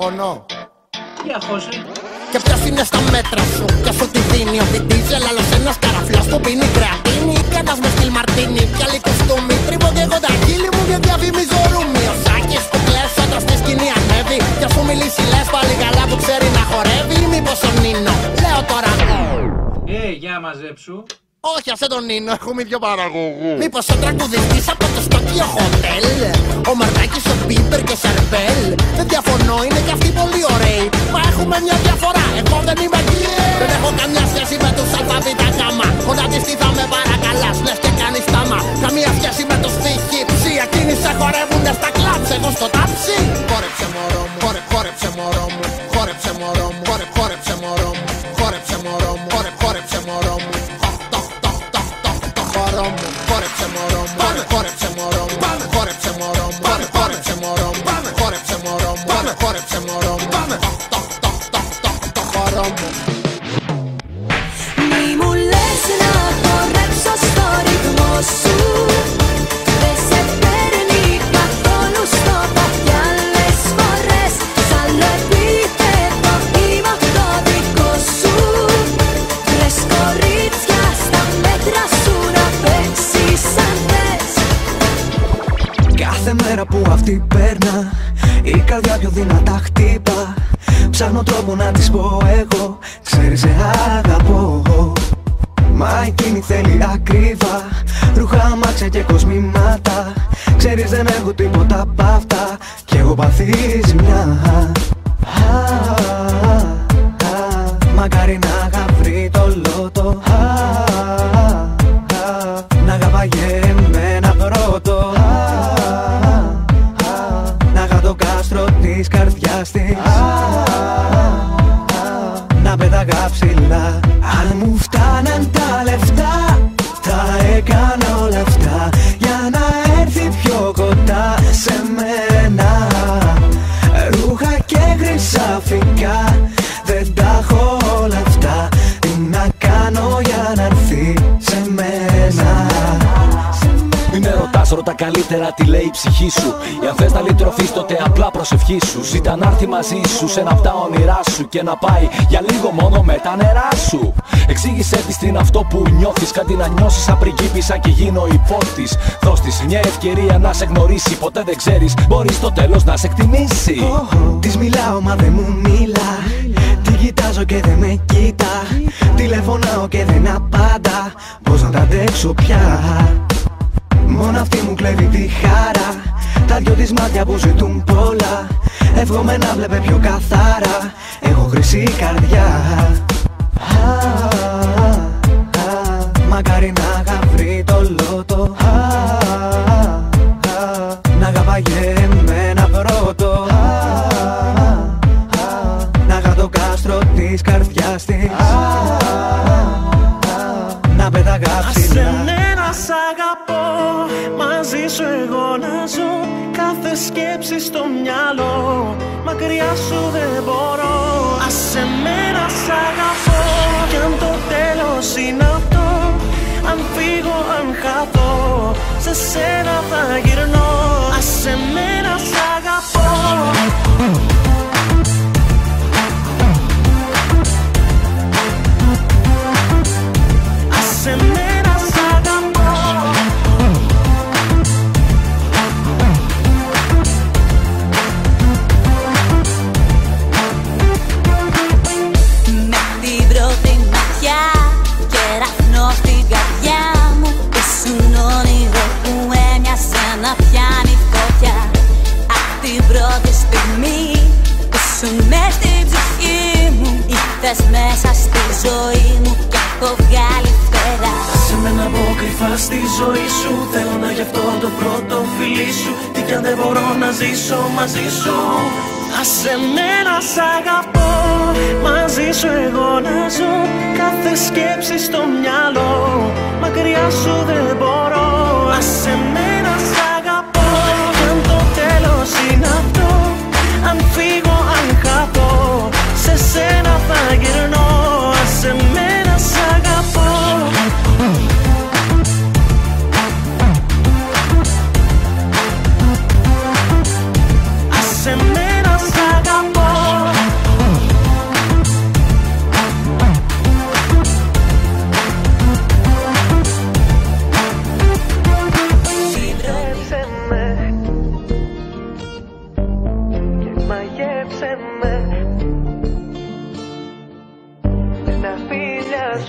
τηλεφωνώ. Για χώσε. Και ποιος είναι στα μέτρα σου, ποιος σου τη δίνει ο Βιτίζελ, άλλος ένας καραφλός που πίνει κρεατίνη. Κι ένας με στυλ μαρτίνι, κι άλλη κοστούμι. Τρίβω και εγώ τα χείλη μου και διαφημίζω ρούμι. Ο Σάκης που κλαις όταν στη σκηνή ανέβει. Κι ας σου μιλήσει λες πάλι καλά που ξέρει να χορεύει. Μήπως ο Νίνο, λέω τώρα. Για μαζέψου. Όχι, άσε τον Νίνο, έχουμε ίδιο παραγωγού. Μήπως ο τραγουδιστής από το Στόκιο Χοτέλ, ο Μαρδάκης, ο Μπίμπερ και Σερμπέλ. Δεν διαφωνώ, είναι κι αυτοί πολύ ωραίοι. Μα έχουμε μια διαφορά, εγώ δεν είμαι γκέι. Δεν έχω καμιά σχέση με τους αλφαβήτα γάμα. Γονατιστή θα με παρακαλάς, λες και κάνεις τάμα. Καμία σχέση με τους θυχύψη. Εκείνοι σε χορεύουνε στα κλαψ, εγώ στο τάψι. Χόρεψε μωρό μου, χόρεψε μωρό μου. Χόρεψε μωρό μου, χόρεψε μωρό μου. Χόρεψε μωρό μου, χόρεψε μωρό μου. Χόρεψε μωρό μου, χόρεψε μωρό μου, χόρεψε μωρό μου, χόρεψε μωρό μου, χόρεψε μωρό μου, χόρεψε μωρό μου, το χορό μου. Μη μου λες να χορέψω στο ρυθμό σου. Δεν σε παίρνει καθόλου στο παπί άλλες φορές. Σ' άλλο επίπεδο είμαι αυτό δικό σου. Βρες κορίτσια στα μέτρα σου να παίξεις αν θες. Κάθε μέρα που αυτή περνά, η καρδιά πιο δυνατά χτύπα. Ψάχνω τρόπο να της πω εγώ, ξέρεις σε αγαπώ. Μα εκείνη θέλει ακρίβα, ρούχα, αμάξια και κοσμήματα. Ξέρεις δεν έχω τίποτα απ' αυτά κι έχω παθεί ζημιά. Μακάρι να είχα βρει το λότο, να αγαπάγε εμένα πρώτο. Να είχα το κάστρο της καρδιάς της, να πέταγα ψηλά. Αν μου φτάναν τα λεφτά, θα έκανα όλα αυτά για να έρθει πιο κοντά σε μένα. Ρούχα και χρυσαφικά, δεν τα έχω όλα αυτά. Τι να κάνω για να έρθει σε μένα. Μην με ρωτάς, ρώτα καλύτερα τι λέει η ψυχή σου. Ή αν θες να λυτρωθείς τότε απλά προσευχή σου. Ζήτα να έρθει μαζί σου σε ένα απ' τα όνειρά σου και να πάει για λίγο μόνο με τα νερά σου. Εξήγησέ της τι είναι αυτό που νιώθεις, κάτι να νιώσεις σαν πριγκίπισσα και γίνω υπότης. Δώσ' της μια ευκαιρία να σε γνωρίσει, ποτέ δεν ξέρεις, μπορεί στο τέλος να σε εκτιμήσει. Της μιλάω μα δεν μου μιλά, την κοιτάζω και δεν με κοίτα. Τηλεφωνάω και δεν απάντα, πώς να τα αντέξω πια. Μόνο αυτή μου κλέβει τη χαρά, τα δυο της μάτια που ζητούν πολλά. Εύχομαι να βλέπε πιο καθαρά, έχω χρυσή καρδιά. Μακάρι να είχα βρει το λότο, να αγαπάγε εμένα πρώτο. Να είχα το κάστρο της καρδιάς της, να πέταγα ψηλά. Σ' αγαπώ, μαζί σου εγώ να ζω. Κάθε σκέψη στο μυαλό, μακριά σου δεν μπορώ. Άσε μένα σ' αγαπώ, κι αν το τέλος είναι αυτό. Αν φύγω, αν χαθώ, σε σένα θα γυρνώ. Άσε μένα σ' αγαπώ. Άσε μένα σ' αγαπώ. Με την πρώτη ματιά κεραυνό στην καρδιά μου. Ήσουν όνειρο που έμοιασε να πιάνει φωτιά. Απ' την πρώτη στιγμή ήσουν μες στην ψυχή μου. Ήρθες μέσα στη ζωή μου κι έχω βγάλει φτερά. Σε μένα από κρυφά στη ζωή σου, θέλω να γι' αυτό το πρώτο φιλί σου. Τι κι αν δεν μπορώ να ζήσω μαζί σου. Άσε μένα σ' αγαπώ, μαζί σου εγώ να ζω. Κάθε σκέψη στο μυαλό, μακριά σου δεν μπορώ. Άσε μένα σ' αγαπώ, κι αν το τέλος είναι αυτό. Αν φύγω, αν χαθώ, σε σένα θα γυρνώ. Άσε μένα σ' αγαπώ. Άσε μένα σ' αγαπώ.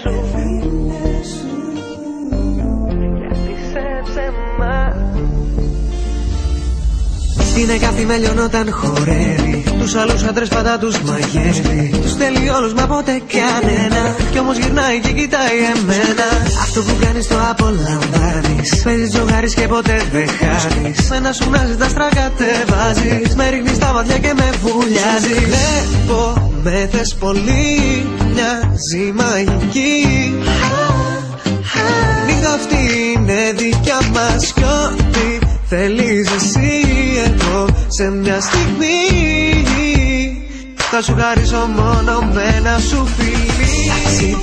σου. Γιατί σε ψέμα. Είναι κάτι με λιώνονταν χορεύει. Τους άλλους άντρες πάντα τους μαγεύει. Τους θέλει όλους μα ποτέ κανένα. Κι όμως γυρνάει και κοιτάει εμένα. Αυτό που κάνεις το απολαμβάνεις. Παίζεις τζογάρεις και ποτέ δεν χάνεις. Με ένα σου να ζητάς τρακατεβάζεις. Με ρίχνεις τα μάτια και με βουλιάζεις. Βλέπω με θες πολύ. Μοιάζει μαγική. Νύχτα αυτή είναι δικιά μας. Κι ό,τι θέλεις εσύ εγώ σε μια στιγμή. Θα σου χαρίσω μόνο με ένα σου φιλί.